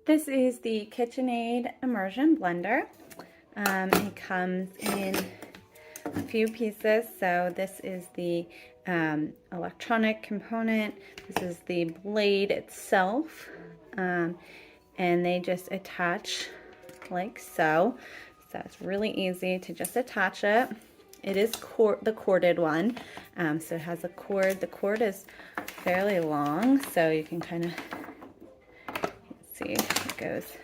This is the KitchenAid Immersion Blender. It comes in a few pieces. So this is the electronic component. This is the blade itself. And they just attach like so. So it's really easy to just attach it. It is the corded one. So it has a cord. The cord is fairly long, so you can kind of see it goes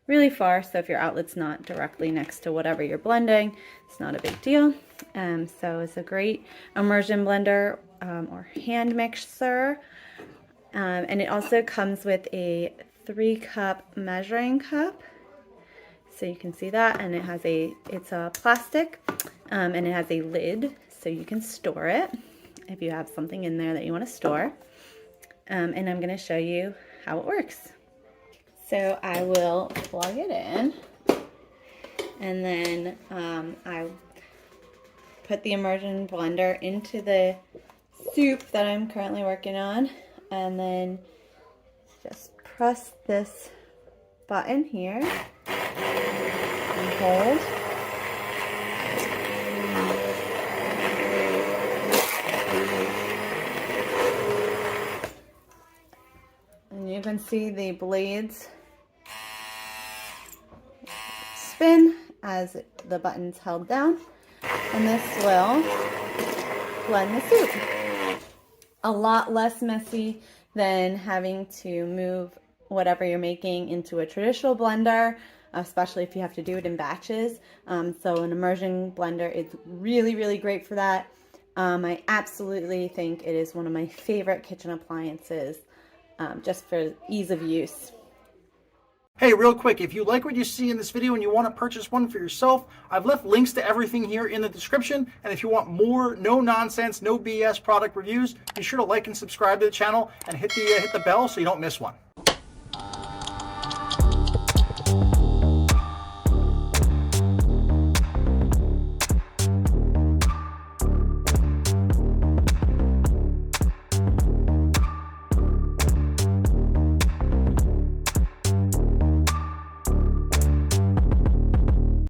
really far. So if your outlet's not directly next to whatever you're blending, it's not a big deal. So it's a great immersion blender or hand mixer. And it also comes with a 3-cup measuring cup. So you can see that, and it's a plastic, and it has a lid so you can store it if you have something in there that you want to store. And I'm going to show you how it works. So I will plug it in, and then I put the immersion blender into the soup that I'm currently working on, and then just press this button here and hold. And you can see the blades spin as the button's held down, and this will blend the soup. A lot less messy than having to move whatever you're making into a traditional blender, especially if you have to do it in batches. So an immersion blender is really, really great for that. I absolutely think it is one of my favorite kitchen appliances, just for ease of use. Hey, real quick, if you like what you see in this video and you want to purchase one for yourself, I've left links to everything here in the description. And if you want more no-nonsense, no BS product reviews, be sure to like and subscribe to the channel and hit the bell so you don't miss one.